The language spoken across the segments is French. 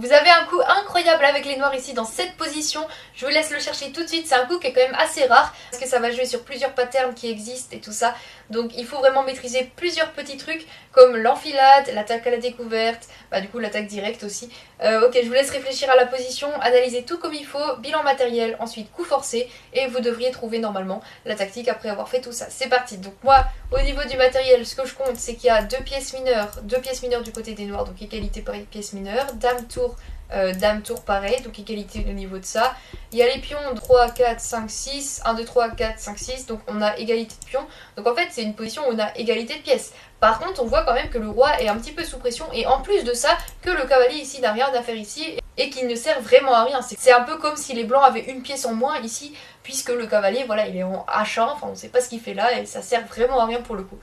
Vous avez un coup incroyable avec les noirs ici dans cette position, je vous laisse le chercher tout de suite, c'est un coup qui est quand même assez rare parce que ça va jouer sur plusieurs patterns qui existent et tout ça, donc il faut vraiment maîtriser plusieurs petits trucs comme l'enfilade, l'attaque à la découverte, bah du coup l'attaque directe aussi. Ok, je vous laisse réfléchir à la position, analyser tout comme il faut, bilan matériel, ensuite coup forcé et vous devriez trouver normalement la tactique après avoir fait tout ça. C'est parti, donc moi au niveau du matériel ce que je compte c'est qu'il y a deux pièces mineures du côté des noirs, donc égalité par pièce mineure, dame tour pareil, donc égalité au niveau de ça. Il y a les pions 3, 4, 5, 6, 1, 2, 3, 4, 5, 6, donc on a égalité de pions. Donc en fait c'est une position où on a égalité de pièces. Par contre on voit quand même que le roi est un petit peu sous pression et en plus de ça que le cavalier ici n'a rien à faire ici et qu'il ne sert vraiment à rien. C'est un peu comme si les blancs avaient une pièce en moins ici puisque le cavalier voilà il est en H1, enfin on sait pas ce qu'il fait là et ça sert vraiment à rien pour le coup.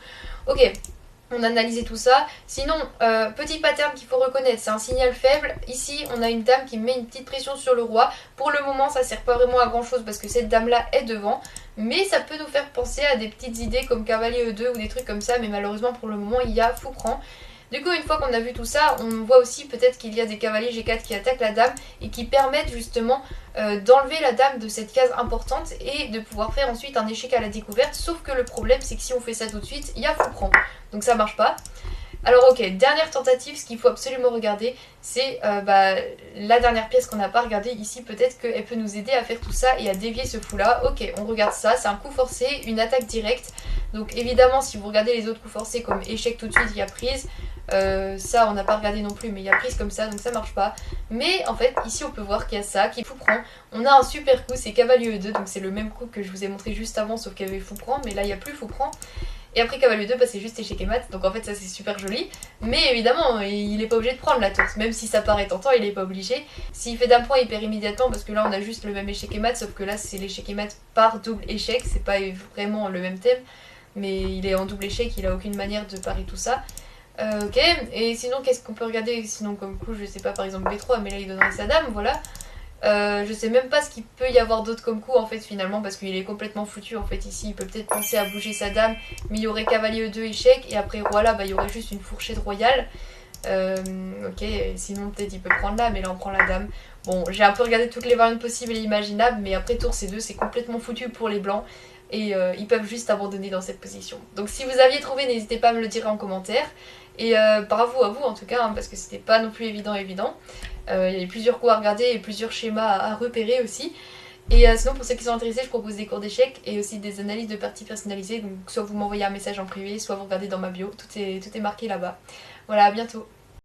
Ok, on a analysé tout ça. Sinon, petit pattern qu'il faut reconnaître, c'est un signal faible. Ici, on a une dame qui met une petite pression sur le roi. Pour le moment, ça sert pas vraiment à grand chose parce que cette dame-là est devant. Mais ça peut nous faire penser à des petites idées comme cavalier E2 ou des trucs comme ça. Mais malheureusement, pour le moment, il y a fou cran. Du coup, une fois qu'on a vu tout ça, on voit aussi peut-être qu'il y a des cavaliers G4 qui attaquent la dame et qui permettent justement d'enlever la dame de cette case importante et de pouvoir faire ensuite un échec à la découverte. Sauf que le problème, c'est que si on fait ça tout de suite, il y a fou cran. Donc ça marche pas. Alors ok, dernière tentative, ce qu'il faut absolument regarder, c'est la dernière pièce qu'on n'a pas regardée ici, peut-être qu'elle peut nous aider à faire tout ça et à dévier ce fou là. Ok, on regarde ça, c'est un coup forcé, une attaque directe. Donc évidemment si vous regardez les autres coups forcés comme échec tout de suite, il y a prise. Ça on n'a pas regardé non plus mais il y a prise comme ça donc ça marche pas. Mais en fait ici on peut voir qu'il y a ça qui fou prend. On a un super coup, c'est cavalier E2 donc c'est le même coup que je vous ai montré juste avant sauf qu'il y avait fou prend mais là il n'y a plus fou prend. Et après cavalier 2, bah, c'est juste échec et mat, donc en fait ça c'est super joli. Mais évidemment, il est pas obligé de prendre la tour, même si ça paraît tentant, il est pas obligé. S'il fait d'un point, il perd immédiatement, parce que là on a juste le même échec et mat, sauf que là c'est l'échec et mat par double échec, c'est pas vraiment le même thème. Mais il est en double échec, il a aucune manière de parer tout ça. Ok, et sinon qu'est-ce qu'on peut regarder sinon comme coup, je sais pas, par exemple B3, mais là il donnerait sa dame, voilà. Je sais même pas ce qu'il peut y avoir d'autre comme coup en fait finalement parce qu'il est complètement foutu en fait ici il peut peut-être penser à bouger sa dame mais il y aurait cavalier E2 échec et après roi là bah il y aurait juste une fourchette royale. Ok, sinon peut-être il peut prendre là mais là on prend la dame. Bon j'ai un peu regardé toutes les variantes possibles et imaginables mais après tour C2 c'est complètement foutu pour les blancs et ils peuvent juste abandonner dans cette position. Donc si vous aviez trouvé n'hésitez pas à me le dire en commentaire et bravo à vous en tout cas hein, parce que c'était pas non plus évident. Il y avait plusieurs coups à regarder et plusieurs schémas à repérer aussi. Et sinon pour ceux qui sont intéressés je propose des cours d'échecs et aussi des analyses de parties personnalisées. Donc soit vous m'envoyez un message en privé, soit vous regardez dans ma bio, tout est marqué là-bas. Voilà, à bientôt.